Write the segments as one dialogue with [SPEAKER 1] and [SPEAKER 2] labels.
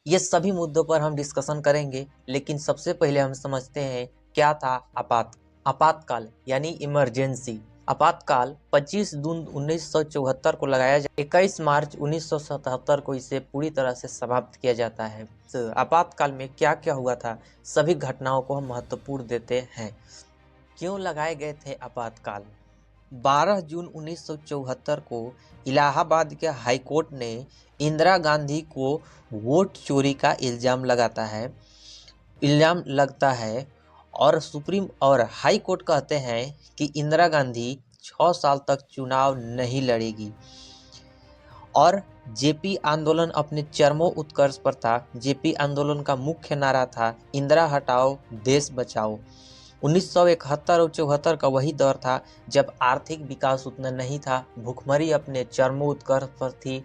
[SPEAKER 1] ये सभी मुद्दों पर हम डिस्कशन करेंगे, लेकिन सबसे पहले हम समझते हैं क्या था आपातकाल यानी इमरजेंसी। आपातकाल 25 जून 1974 को लगाया 21 मार्च 1977 को इसे पूरी तरह से समाप्त किया जाता है। तो आपातकाल में क्या क्या हुआ था, सभी घटनाओं को हम महत्वपूर्ण देते हैं। क्यों लगाए गए थे आपातकाल? 12 जून 1974 को इलाहाबाद के हाईकोर्ट ने इंदिरा गांधी को वोट चोरी का इल्जाम लगता है और सुप्रीम और हाई कोर्ट कहते हैं कि इंदिरा गांधी 6 साल तक चुनाव नहीं लड़ेगी। और जेपी आंदोलन अपने चरमोत्कर्ष पर था। जेपी आंदोलन का मुख्य नारा था इंदिरा हटाओ देश बचाओ। 1971 और 74 का वही दौर था जब आर्थिक विकास उतना नहीं था, भूखमरी अपने चरमोत्कर्ष पर थी,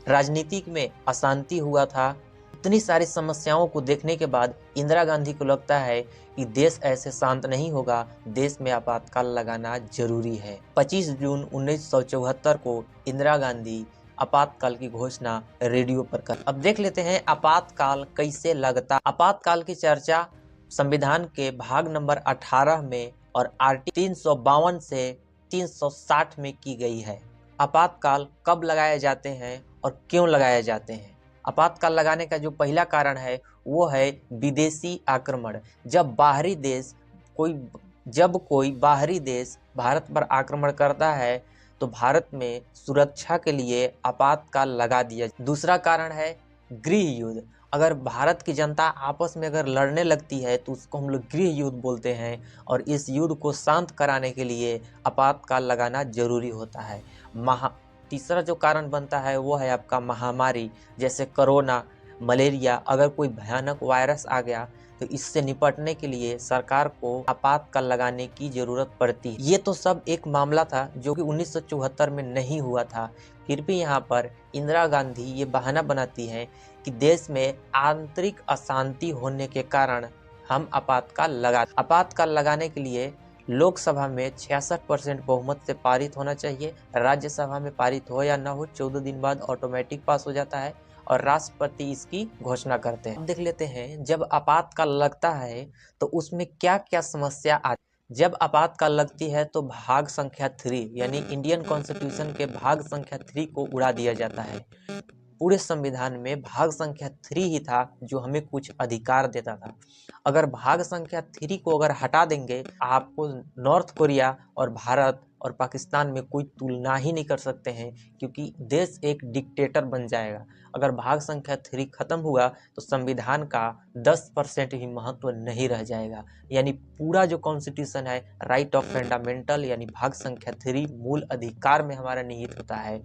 [SPEAKER 1] राजनीतिक में अशांति हुआ था। इतनी सारी समस्याओं को देखने के बाद इंदिरा गांधी को लगता है कि देश ऐसे शांत नहीं होगा, देश में आपातकाल लगाना जरूरी है। 25 जून 1974 को इंदिरा गांधी आपातकाल की घोषणा रेडियो पर कर। अब देख लेते हैं आपातकाल कैसे लगता। आपातकाल की चर्चा संविधान के भाग नंबर 18 में और आर्टिकल 352 से 360 में की गई है। आपातकाल कब लगाए जाते हैं और क्यों लगाए जाते हैं? आपातकाल लगाने का जो पहला कारण है वो है विदेशी आक्रमण। जब कोई बाहरी देश भारत पर आक्रमण करता है तो भारत में सुरक्षा के लिए आपातकाल लगा दिया। दूसरा कारण है गृह युद्ध। अगर भारत की जनता आपस में अगर लड़ने लगती है तो उसको हम लोग गृह युद्ध बोलते हैं, और इस युद्ध को शांत कराने के लिए आपातकाल लगाना जरूरी होता है। तीसरा जो कारण बनता है वो है आपका महामारी, जैसे कोरोना, मलेरिया। अगर कोई भयानक वायरस आ गया तो इससे निपटने के लिए सरकार को आपातकाल लगाने की जरूरत पड़ती है। ये तो सब एक मामला था जो कि 1974 में नहीं हुआ था। फिर भी यहाँ पर इंदिरा गांधी ये बहाना बनाती हैं कि देश में आंतरिक अशांति होने के कारण हम आपातकाल लगाने के लिए लोकसभा में 66% बहुमत से पारित होना चाहिए। राज्यसभा में पारित हो या ना हो 14 दिन बाद ऑटोमेटिक पास हो जाता है और राष्ट्रपति इसकी घोषणा करते हैं। अब देख लेते हैं जब आपातकाल लगता है तो उसमें क्या क्या समस्या आती। जब आपातकाल लगती है तो भाग संख्या 3 यानी इंडियन कॉन्स्टिट्यूशन के भाग संख्या 3 को उड़ा दिया जाता है। पूरे संविधान में भाग संख्या 3 ही था जो हमें कुछ अधिकार देता था। अगर भाग संख्या 3 को अगर हटा देंगे, आपको नॉर्थ कोरिया और भारत और पाकिस्तान में कोई तुलना ही नहीं कर सकते हैं, क्योंकि देश एक डिक्टेटर बन जाएगा। अगर भाग संख्या 3 खत्म हुआ तो संविधान का 10% भी महत्व नहीं रह जाएगा। यानी पूरा जो कॉन्स्टिट्यूशन है, राइट ऑफ फंडामेंटल यानी भाग संख्या 3 मूल अधिकार में हमारा निहित होता है,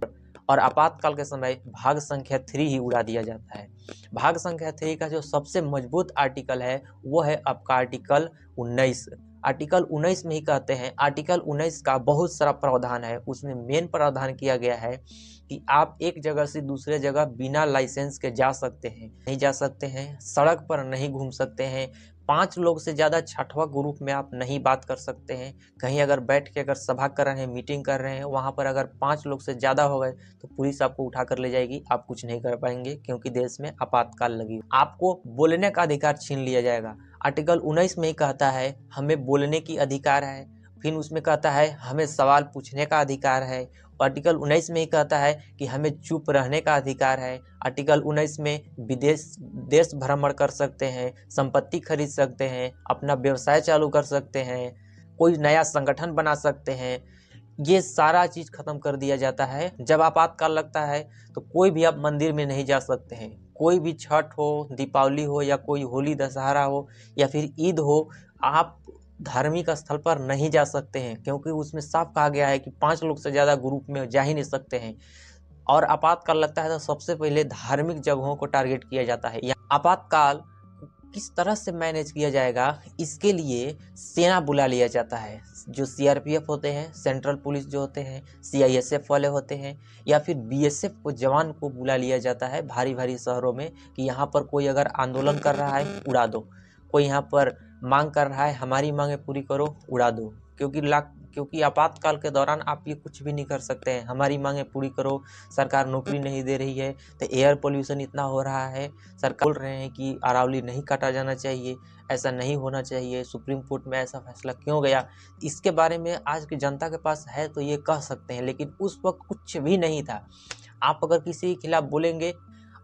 [SPEAKER 1] और आपातकाल के समय भाग संख्या 3 ही उड़ा दिया जाता है। भाग संख्या 3 का जो सबसे मजबूत आर्टिकल है वो है आपका आर्टिकल 19। आर्टिकल 19 में ही कहते हैं, आर्टिकल 19 का बहुत सारा प्रावधान है, उसमें मेन प्रावधान किया गया है कि आप एक जगह से दूसरे जगह बिना लाइसेंस के जा सकते हैं, नहीं जा सकते हैं, सड़क पर नहीं घूम सकते हैं, 5 लोग से ज़्यादा छठवां ग्रुप में आप नहीं बात कर सकते हैं। कहीं अगर बैठ के अगर सभा कर रहे हैं, मीटिंग कर रहे हैं, वहाँ पर अगर 5 लोग से ज़्यादा हो गए तो पुलिस आपको उठा कर ले जाएगी, आप कुछ नहीं कर पाएंगे, क्योंकि देश में आपातकाल लगी। आपको बोलने का अधिकार छीन लिया जाएगा। आर्टिकल 19 में ही कहता है हमें बोलने की अधिकार है, फिर उसमें कहता है हमें सवाल पूछने का अधिकार है। आर्टिकल 19 में ही कहता है कि हमें चुप रहने का अधिकार है। आर्टिकल 19 में देश भ्रमण कर सकते हैं, संपत्ति खरीद सकते हैं, अपना व्यवसाय चालू कर सकते हैं, कोई नया संगठन बना सकते हैं। ये सारा चीज खत्म कर दिया जाता है। जब आपातकाल लगता है तो कोई भी आप मंदिर में नहीं जा सकते हैं। कोई भी छठ हो, दीपावली हो, या कोई होली दशहरा हो, या फिर ईद हो, आप धार्मिक स्थल पर नहीं जा सकते हैं, क्योंकि उसमें साफ कहा गया है कि 5 लोग से ज्यादा ग्रुप में जा ही नहीं सकते हैं। और आपातकाल लगता है तो सबसे पहले धार्मिक जगहों को टारगेट किया जाता है। आपातकाल किस तरह से मैनेज किया जाएगा, इसके लिए सेना बुला लिया जाता है। जो सीआरपीएफ होते हैं, सेंट्रल पुलिस जो होते हैं, सीआईएसएफ वाले होते हैं, या फिर बीएसएफ को जवान को बुला लिया जाता है भारी भारी शहरों में कि यहाँ पर कोई अगर आंदोलन कर रहा है उड़ा दो, कोई यहाँ पर मांग कर रहा है हमारी मांगे पूरी करो, उड़ा दो। क्योंकि आपातकाल के दौरान आप ये कुछ भी नहीं कर सकते हैं। हमारी मांगें पूरी करो, सरकार नौकरी नहीं दे रही है, तो एयर पोल्यूशन इतना हो रहा है, सरकार बोल रहे हैं कि अरावली नहीं काटा जाना चाहिए, ऐसा नहीं होना चाहिए, सुप्रीम कोर्ट में ऐसा फैसला क्यों गया, इसके बारे में आज की जनता के पास है तो ये कह सकते हैं, लेकिन उस वक्त कुछ भी नहीं था। आप अगर किसी के खिलाफ बोलेंगे,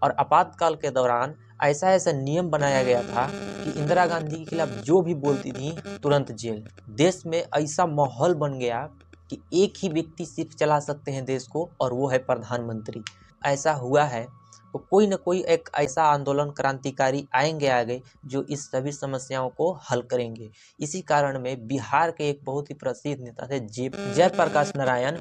[SPEAKER 1] और आपातकाल के दौरान ऐसा ऐसा नियम बनाया गया था कि इंदिरा गांधी के खिलाफ जो भी बोलती थी तुरंत जेल। देश में ऐसा माहौल बन गया कि एक ही व्यक्ति सिर्फ चला सकते हैं देश को, और वो है प्रधानमंत्री। ऐसा हुआ है तो कोई न कोई एक ऐसा आंदोलन क्रांतिकारी आएंगे आगे जो इस सभी समस्याओं को हल करेंगे। इसी कारण में बिहार के एक बहुत ही प्रसिद्ध नेता थे जयप्रकाश नारायण,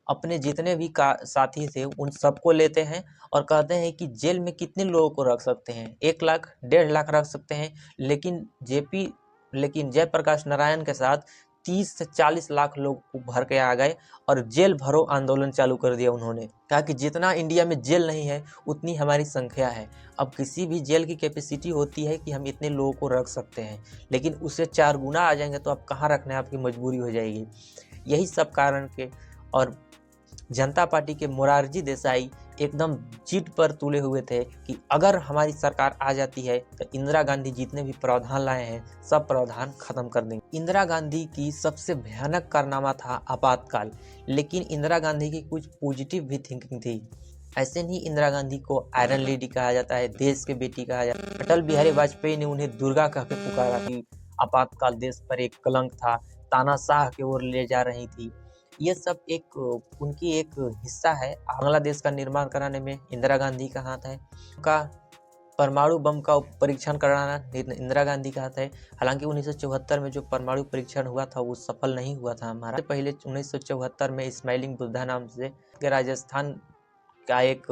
[SPEAKER 1] अपने जितने भी साथी थे उन सबको लेते हैं और कहते हैं कि जेल में कितने लोगों को रख सकते हैं, 1 लाख 1.5 लाख रख सकते हैं, लेकिन जयप्रकाश नारायण के साथ 30 से 40 लाख लोग भर के आ गए और जेल भरो आंदोलन चालू कर दिया। उन्होंने कहा कि जितना इंडिया में जेल नहीं है उतनी हमारी संख्या है। अब किसी भी जेल की कैपेसिटी होती है कि हम इतने लोगों को रख सकते हैं, लेकिन उससे 4 गुना आ जाएंगे तो आप कहाँ रखना है, आपकी मजबूरी हो जाएगी। यही सब कारण के और जनता पार्टी के मोरारजी देसाई एकदम जीत पर तुले हुए थे कि अगर हमारी सरकार आ जाती है तो इंदिरा गांधी जितने भी प्रावधान लाए हैं सब प्रावधान खत्म कर देंगे। इंदिरा गांधी की सबसे भयानक कारनामा था आपातकाल, लेकिन इंदिरा गांधी की कुछ पॉजिटिव भी थिंकिंग थी। ऐसे नहीं इंदिरा गांधी को आयरन लेडी कहा जाता है, देश के बेटी कहा जाता है। अटल बिहारी वाजपेयी ने उन्हें दुर्गा कह के पुकारा कि आपातकाल देश पर एक कलंक था, तानाशाह की ओर ले जा रही थी। ये सब उनकी एक हिस्सा है। बांग्लादेश का निर्माण कराने में इंदिरा गांधी का हाथ है, उनका परमाणु बम का परीक्षण कराना इंदिरा गांधी का हाथ है। हालांकि 1974 में जो परमाणु परीक्षण हुआ था वो सफल नहीं हुआ था हमारा। पहले 1974 में इस्माइलिंग बुद्धा नाम से राजस्थान का एक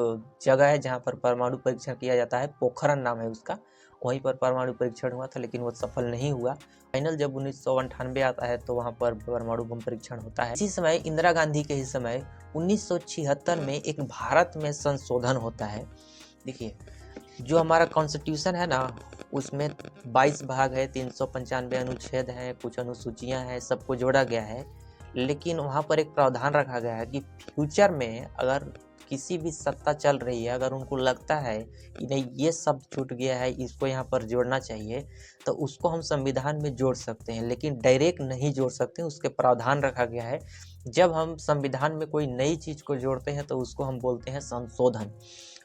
[SPEAKER 1] जगह है जहाँ पर परमाणु परीक्षण किया जाता है, पोखरण नाम है उसका, वहीं पर परमाणु परीक्षण हुआ था लेकिन वो सफल नहीं हुआ। फाइनल जब 1998 आता है तो वहाँ पर परमाणु बम परीक्षण होता है। इसी समय इंदिरा गांधी के ही समय 1976 में एक भारत में संशोधन होता है। देखिए जो हमारा कॉन्स्टिट्यूशन है ना उसमें 22 भाग है, 395 अनुच्छेद हैं, कुछ अनुसूचियां हैं, सबको जोड़ा गया है। लेकिन वहाँ पर एक प्रावधान रखा गया है कि फ्यूचर में अगर किसी भी सत्ता चल रही है, अगर उनको लगता है कि नहीं ये सब छूट गया है, इसको यहाँ पर जोड़ना चाहिए, तो उसको हम संविधान में जोड़ सकते हैं, लेकिन डायरेक्ट नहीं जोड़ सकते। उसके प्रावधान रखा गया है। जब हम संविधान में कोई नई चीज़ को जोड़ते हैं तो उसको हम बोलते हैं संशोधन।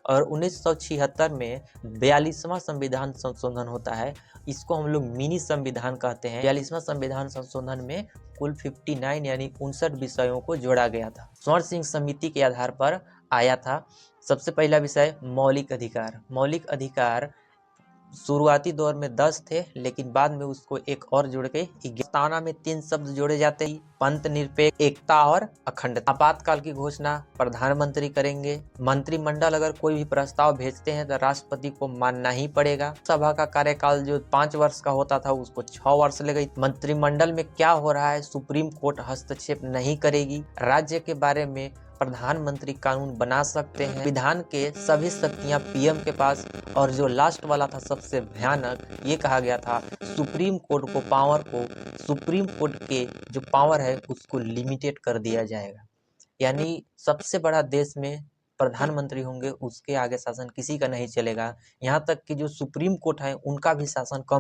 [SPEAKER 1] और 1976 में 42वां संविधान संशोधन होता है, इसको हम लोग मिनी संविधान कहते हैं। 42वां संविधान संशोधन में कुल 59 यानी 59 विषयों को जोड़ा गया था। स्वर्ण सिंह समिति के आधार पर आया था। सबसे पहला विषय मौलिक अधिकार। मौलिक अधिकार शुरुआती दौर में 10 थे, लेकिन बाद में उसको एक और जोड़ के 11 में 3 शब्द जोड़े जाते हैं, पंथ निरपेक्ष, एकता और अखंडता। आपातकाल की घोषणा प्रधानमंत्री करेंगे। मंत्रिमंडल अगर कोई भी प्रस्ताव भेजते हैं तो राष्ट्रपति को मानना ही पड़ेगा। सभा का कार्यकाल जो 5 वर्ष का होता था उसको 6 वर्ष ले गई। मंत्रिमंडल में क्या हो रहा है सुप्रीम कोर्ट हस्तक्षेप नहीं करेगी। राज्य के बारे में प्रधानमंत्री कानून बना सकते हैं। विधान के सभी शक्तियां पीएम के पास। और जो लास्ट वाला था सबसे भयानक, ये कहा गया था सुप्रीम कोर्ट के जो पावर है उसको लिमिटेड कर दिया जाएगा। यानी सबसे बड़ा देश में प्रधानमंत्री होंगे, उसके आगे शासन किसी का नहीं चलेगा। यहाँ तक कि जो सुप्रीम कोर्ट है उनका भी शासन कम